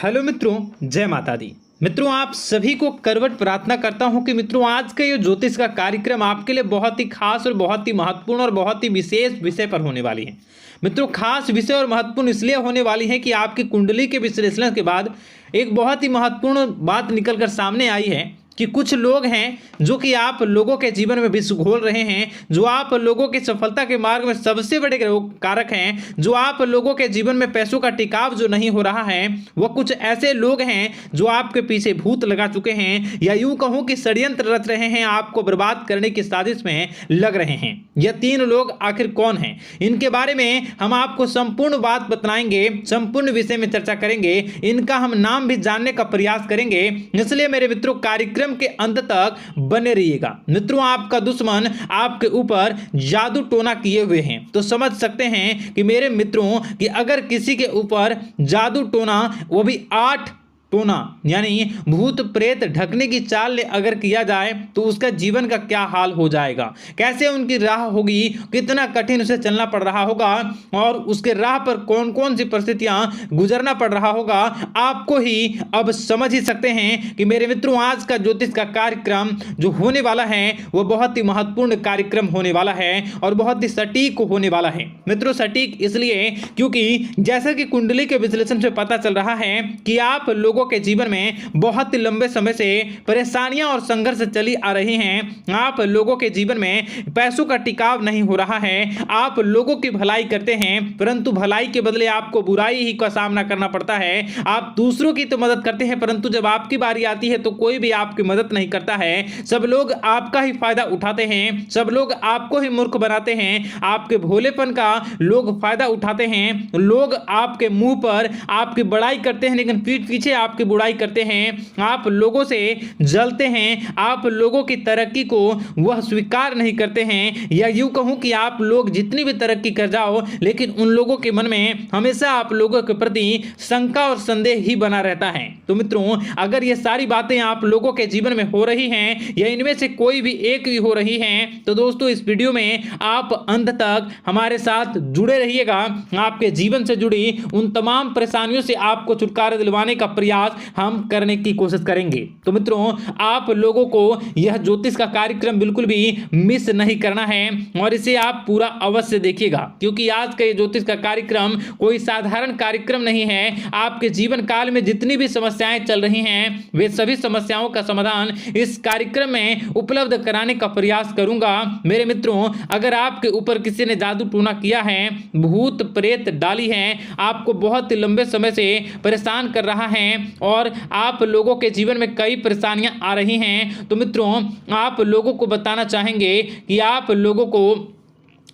Hello मित्रों, जय माता दी। मित्रों, आप सभी को करवट प्रार्थना करता हूं कि मित्रों आज का ये ज्योतिष का कार्यक्रम आपके लिए बहुत ही खास और बहुत ही महत्वपूर्ण और बहुत ही विशेष विषय पर होने वाली है। मित्रों, खास विषय और महत्वपूर्ण इसलिए होने वाली है कि आपकी कुंडली के विश्लेषण के बाद एक बहुत ही महत्वपूर्ण बात निकलकर सामने आई है कि कुछ लोग हैं जो कि आप लोगों के जीवन में विष घोल रहे हैं, जो आप लोगों की सफलता के मार्ग में सबसे बड़े कारक हैं, जो आप लोगों के जीवन में पैसों का टिकाव जो नहीं हो रहा है, वह कुछ ऐसे लोग हैं जो आपके पीछे भूत लगा चुके हैं या यूं कहूं कि षड्यंत्र रच रहे हैं, आपको बर्बाद करने की साजिश में लग रहे हैं। यह तीन लोग आखिर कौन हैं, इनके बारे में हम आपको संपूर्ण बात बताएंगे, संपूर्ण विषय में चर्चा करेंगे, इनका हम नाम भी जानने का प्रयास करेंगे। इसलिए मेरे मित्रों, कार्यक्रम के अंत तक बने रहिएगा। मित्रों, आपका दुश्मन आपके ऊपर जादू टोना किए हुए हैं, तो समझ सकते हैं कि मेरे मित्रों कि अगर किसी के ऊपर जादू टोना, वो भी 8 टोना यानी भूत प्रेत ढकने की चाल अगर किया जाए तो उसका जीवन का क्या हाल हो जाएगा, कैसे उनकी राह होगी, कितना कठिन उसे चलना पड़ रहा होगा और उसके राह पर कौन कौन सी परिस्थितियां गुजरना पड़ रहा होगा, आपको ही अब समझ ही सकते हैं कि मेरे मित्रों आज का ज्योतिष का कार्यक्रम जो होने वाला है वह बहुत ही महत्वपूर्ण कार्यक्रम होने वाला है और बहुत ही सटीक होने वाला है। मित्रों, सटीक इसलिए क्योंकि जैसा कि कुंडली के विश्लेषण से पता चल रहा है कि आप लोगों के जीवन में बहुत ही लंबे समय से परेशानियां और संघर्ष चली आ रही हैं। आप लोगों के जीवन में पैसों का टिकाव नहीं हो रहा है। आप लोगों की भलाई करते हैं परंतु भलाई के बदले आपको बुराई ही का सामना करना पड़ता है। आप दूसरों की तो मदद करते हैं परंतु जब आपकी बारी आती है तो कोई भी आपकी मदद नहीं करता है। सब लोग आपका ही फायदा उठाते हैं, सब लोग आपको ही मूर्ख बनाते हैं, आपके भोलेपन का लोग फायदा उठाते हैं। लोग आपके मुंह पर आपकी बड़ाई करते हैं लेकिन पीठ पीछे आपकी बुराई करते हैं। आप लोगों से जलते हैं, आप लोगों की तरक्की को वह स्वीकार नहीं करते हैं, या यूं कहूं कि आप लोग जितनी भी तरक्की कर जाओ लेकिन उन लोगों के मन में हमेशा आप लोगों के प्रति शंका और संदेह ही बना रहता है। तो मित्रों, अगर ये सारी बातें आप लोगों के जीवन में हो रही हैं या इनमें से कोई भी एक भी हो रही हैं तो दोस्तों इस वीडियो में आप अंत तक हमारे साथ जुड़े रहिएगा। आपके जीवन से जुड़ी उन तमाम परेशानियों से आपको छुटकारा दिलवाने का प्रयास हम करने की कोशिश करेंगे। तो मित्रों, आप लोगों को यह ज्योतिष का कार्यक्रम बिल्कुल भी मिस नहीं करना है और इसे आप पूरा अवश्य देखिएगा क्योंकि आज का ये ज्योतिष का कार्यक्रम कोई साधारण कार्यक्रम नहीं है। आपके जीवन काल में जितनी भी समस्याएं चल रही हैं वे सभी समस्याओं का समाधान इस कार्यक्रम में उपलब्ध कराने का प्रयास करूंगा। मेरे मित्रों, अगर आपके ऊपर किसी ने जादू टोना किया है, भूत प्रेत डाली है, आपको बहुत ही लंबे समय से परेशान कर रहा है और आप लोगों के जीवन में कई परेशानियां आ रही हैं, तो मित्रों आप लोगों को बताना चाहेंगे कि आप लोगों को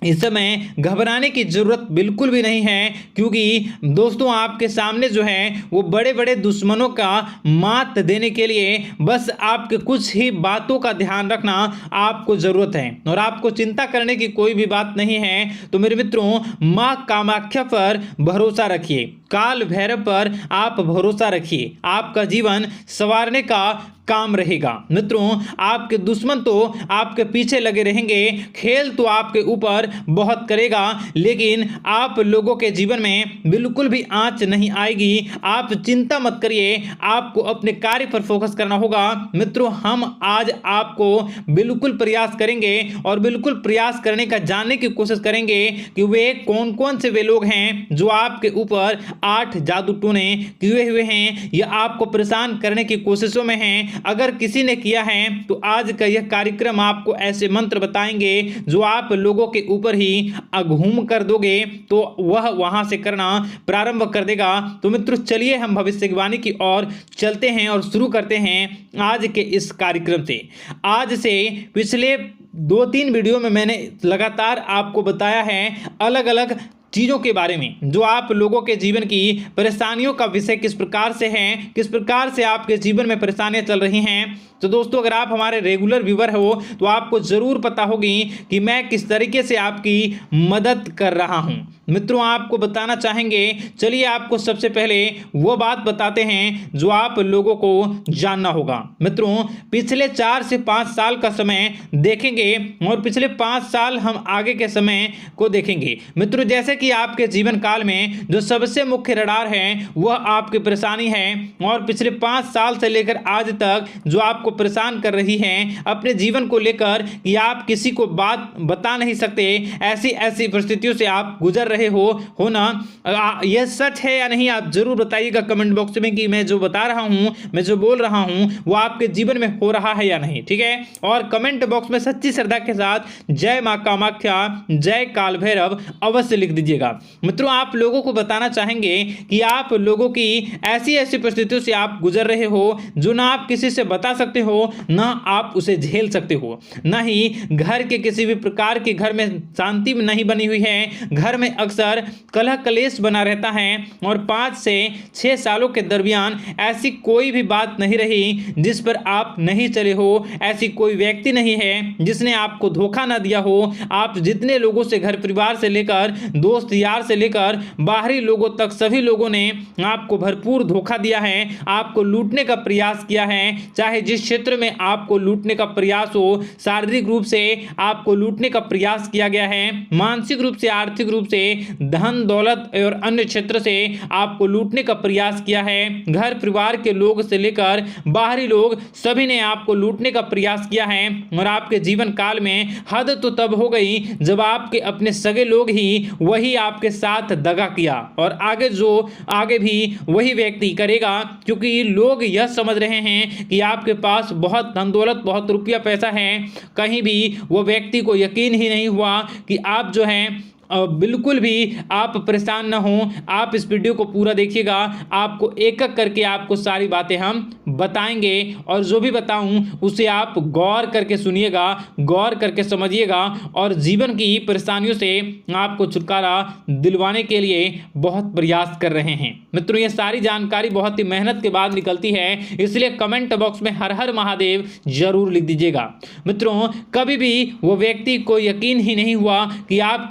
इस समय घबराने की जरूरत बिल्कुल भी नहीं है क्योंकि दोस्तों आपके सामने जो है वो बड़े बड़े दुश्मनों का मात देने के लिए बस आपके कुछ ही बातों का ध्यान रखना आपको जरूरत है और आपको चिंता करने की कोई भी बात नहीं है। तो मेरे मित्रों, मां कामाख्या पर भरोसा रखिए, काल भैरव पर आप भरोसा रखिए, आपका जीवन संवारने का काम रहेगा। मित्रों, आपके दुश्मन तो आपके पीछे लगे रहेंगे, खेल तो आपके ऊपर बहुत करेगा लेकिन आप लोगों के जीवन में बिल्कुल भी आंच नहीं आएगी। आप चिंता मत करिए, आपको अपने कार्य पर फोकस करना होगा। मित्रों, हम आज आपको बिल्कुल प्रयास करेंगे और बिल्कुल प्रयास करने का जानने की कोशिश करेंगे कि वे कौन कौन से वे लोग हैं जो आपके ऊपर 8 जादू टोने किए हुए हैं या आपको परेशान करने की कोशिशों में हैं। अगर किसी ने किया है तो आज का यह कार्यक्रम आपको ऐसे मंत्र बताएंगे जो आप लोगों के ऊपर ही अघूम कर दोगे तो वह वहां से करना प्रारंभ कर देगा। तो मित्रों, चलिए हम भविष्यवाणी की ओर चलते हैं और शुरू करते हैं आज के इस कार्यक्रम से। आज से पिछले 2-3 वीडियो में मैंने लगातार आपको बताया है अलग अलग चीज़ों के बारे में जो आप लोगों के जीवन की परेशानियों का विषय किस प्रकार से है, किस प्रकार से आपके जीवन में परेशानियां चल रही हैं। तो दोस्तों, अगर आप हमारे रेगुलर व्यूवर हो तो आपको ज़रूर पता होगी कि मैं किस तरीके से आपकी मदद कर रहा हूं। मित्रों आपको बताना चाहेंगे। चलिए आपको सबसे पहले वो बात बताते हैं जो आप लोगों को जानना होगा। मित्रों पिछले 4 से 5 साल का समय देखेंगे और पिछले 5 साल हम आगे के समय को देखेंगे। मित्रों जैसे कि आपके जीवन काल में जो सबसे मुख्य रडार है वह आपकी परेशानी है और पिछले 5 साल से लेकर आज तक जो आपको परेशान कर रही है अपने जीवन को लेकर कि आप किसी को बात बता नहीं सकते, ऐसी ऐसी परिस्थितियों से आप गुजर रहे हो ना। यह सच है या नहीं आप जरूर बताइएगा कमेंट बॉक्स में कि मैं जो बता रहा हूं, मैं जो बोल रहा हूं वो आपके जीवन में हो रहा है या नहीं। ठीक है, और कमेंट बॉक्स में सच्ची श्रद्धा के साथ जय मां कामाख्या, जय काल भैरव अवश्य लिख दीजिएगा। मित्रों आप लोगों को बताना चाहेंगे कि आप लोगों की ऐसी ऐसी परिस्थितियों से आप गुजर रहे हो जो ना आप किसी से बता सकते हो ना आप उसे झेल सकते हो, ना ही घर के किसी भी प्रकार के घर में शांति नहीं बनी हुई है। घर में अक्सर कलह कलेश बना रहता है और 5 से 6 सालों के दरमियान ऐसी कोई भी बात नहीं रही जिस पर आप नहीं चले हो, ऐसी कोई व्यक्ति नहीं है जिसने आपको धोखा ना दिया हो। आप जितने लोगों से घर परिवार से लेकर दोस्त यार से लेकर बाहरी लोगों तक सभी लोगों ने आपको भरपूर धोखा दिया है, आपको लूटने का प्रयास किया है। चाहे जिस क्षेत्र में आपको लूटने का प्रयास हो, शारीरिक रूप से आपको लूटने का प्रयास किया गया है, मानसिक रूप से आर्थिक रूप से धन दौलत और अन्य क्षेत्र से आपको लूटने का प्रयास किया है। घर परिवार के लोग से लेकर बाहरी लोग सभी ने आपको लूटने का प्रयास किया है और आपके जीवन काल में हद तो तब हो गई जब आपके अपने सगे लोग ही वही आपके साथ दगा किया और आगे भी वही व्यक्ति करेगा, क्योंकि लोग यह समझ रहे हैं कि आपके पास बहुत धन दौलत बहुत रुपया पैसा है। कहीं भी वो व्यक्ति को यकीन ही नहीं हुआ कि आप जो है बिल्कुल भी आप परेशान ना हो। आप इस वीडियो को पूरा देखिएगा, आपको एक एक करके आपको सारी बातें हम बताएंगे और जो भी बताऊं उसे आप गौर करके सुनिएगा, गौर करके समझिएगा और जीवन की परेशानियों से आपको छुटकारा दिलवाने के लिए बहुत प्रयास कर रहे हैं। मित्रों ये सारी जानकारी बहुत ही मेहनत के बाद निकलती है, इसलिए कमेंट बॉक्स में हर हर महादेव जरूर लिख दीजिएगा। मित्रों कभी भी वो व्यक्ति को यकीन ही नहीं हुआ कि आप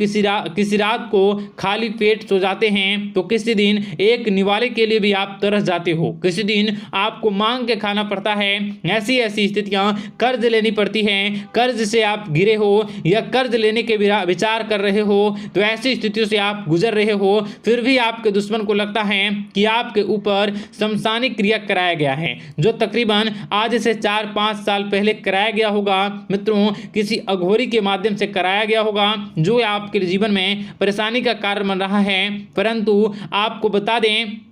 किसी रात को खाली पेट सो जाते हैं तो किसी दिन एक निवाले के लिए भी आप तरस जाते हो, किसी दिन आपको मांग के खाना पड़ता है। ऐसी ऐसी स्थितियां कर्ज लेनी पड़ती हैं, कर्ज से आप घिरे हो या कर्ज लेने के विचार कर रहे हो, तो ऐसी स्थितियों से आप गुजर रहे हो। फिर भी आपके दुश्मन को लगता है कि आपके ऊपर शमशानी क्रिया कराया गया है, जो तकरीबन आज से 4-5 साल पहले कराया गया होगा। मित्रों किसी अघोरी के माध्यम से कराया गया होगा जो आपके जीवन में परेशानी का कारण बन रहा है। परंतु आपको बता दें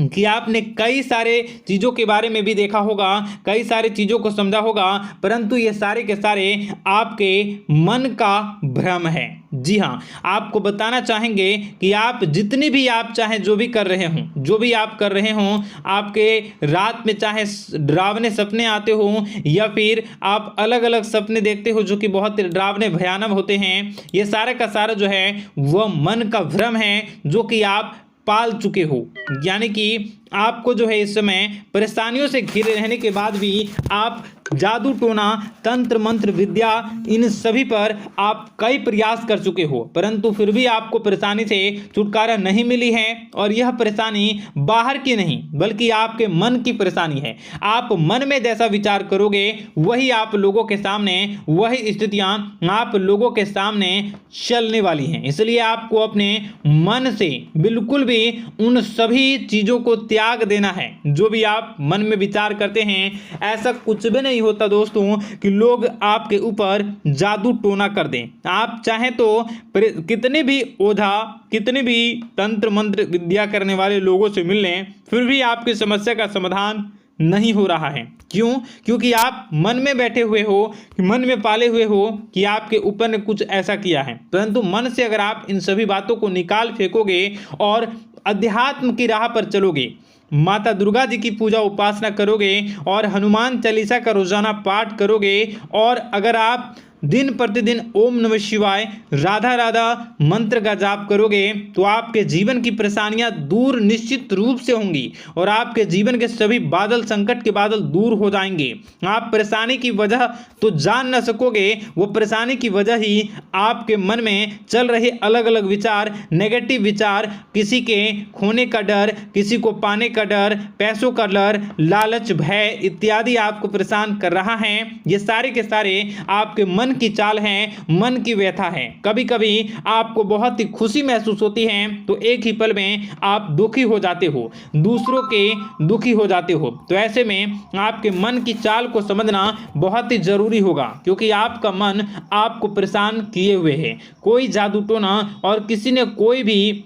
कि आपने कई सारे चीज़ों के बारे में भी देखा होगा, कई सारी चीज़ों को समझा होगा, परंतु ये सारे के सारे आपके मन का भ्रम है। जी हाँ, आपको बताना चाहेंगे कि आप जितनी भी आप चाहे जो भी कर रहे हों, जो भी आप कर रहे हों, आपके रात में चाहे डरावने सपने आते हों या फिर आप अलग अलग सपने देखते हो जो कि बहुत डरावने भयानक होते हैं, ये सारे का सारा जो है वह मन का भ्रम है जो कि आप पाल चुके हो। यानी कि आपको जो है इस समय परेशानियों से घिरे रहने के बाद भी आप जादू टोना तंत्र मंत्र विद्या इन सभी पर आप कई प्रयास कर चुके हो, परंतु फिर भी आपको परेशानी से छुटकारा नहीं मिली है। और यह परेशानी बाहर की नहीं बल्कि आपके मन की परेशानी है। आप मन में जैसा विचार करोगे वही आप लोगों के सामने, वही स्थितियां आप लोगों के सामने चलने वाली हैं। इसलिए आपको अपने मन से बिल्कुल भी उन सभी चीज़ों को त्याग देना है जो भी आप मन में विचार करते हैं। ऐसा कुछ भी नहीं होता दोस्तों कि लोग आपके ऊपर जादू टोना कर दें। आप चाहें तो कितने भी ओझा, कितने भी तंत्र मंत्र विद्या करने वाले लोगों से मिल लें, फिर भी आपकी समस्या का समाधान नहीं हो रहा है। क्यों? क्योंकि आप मन में बैठे हुए हो, मन में पाले हुए हो कि आपके ऊपर ने कुछ ऐसा किया है। परंतु मन से अगर आप इन सभी बातों को निकाल फेंकोगे और अध्यात्म की राह पर चलोगे, माता दुर्गा जी की पूजा उपासना करोगे और हनुमान चालीसा का रोजाना पाठ करोगे, और अगर आप दिन प्रतिदिन ओम नमः शिवाय राधा राधा मंत्र का जाप करोगे तो आपके जीवन की परेशानियां दूर निश्चित रूप से होंगी और आपके जीवन के सभी बादल, संकट के बादल दूर हो जाएंगे। आप परेशानी की वजह तो जान न सकोगे, वो परेशानी की वजह ही आपके मन में चल रहे अलग अलग विचार, नेगेटिव विचार, किसी के खोने का डर, किसी को पाने का डर, पैसों का डर, लालच, भय इत्यादि आपको परेशान कर रहा है। ये सारे के सारे आपके मन की चाल हैं, मन की व्यथा है। कभी कभी आपको बहुत ही खुशी महसूस होती है तो एक ही पल में आप दुखी हो जाते हो, दूसरों के दुखी हो जाते हो। तो ऐसे में आपके मन की चाल को समझना बहुत ही जरूरी होगा, क्योंकि आपका मन आपको परेशान किए हुए है। कोई जादू टोना और किसी ने कोई भी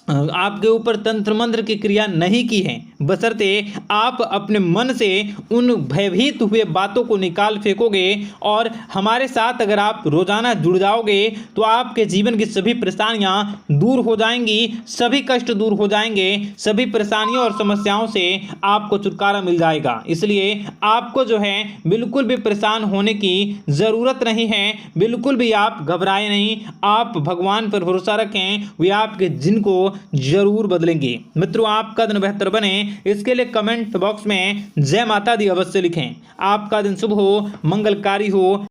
आपके ऊपर तंत्र मंत्र की क्रिया नहीं की है, बशर्ते आप अपने मन से उन भयभीत हुए बातों को निकाल फेंकोगे और हमारे साथ अगर आप रोजाना जुड़ जाओगे तो आपके जीवन की सभी परेशानियां दूर हो जाएंगी, सभी कष्ट दूर हो जाएंगे, सभी परेशानियों और समस्याओं से आपको छुटकारा मिल जाएगा। इसलिए आपको जो है बिल्कुल भी परेशान होने की ज़रूरत नहीं है, बिल्कुल भी आप घबराए नहीं। आप भगवान पर भरोसा रखें, वे आपके जिनको जरूर बदलेंगे। मित्रों, आपका दिन बेहतर बने इसके लिए कमेंट बॉक्स में जय माता दी अवश्य लिखें। आपका दिन शुभ हो, मंगलकारी हो।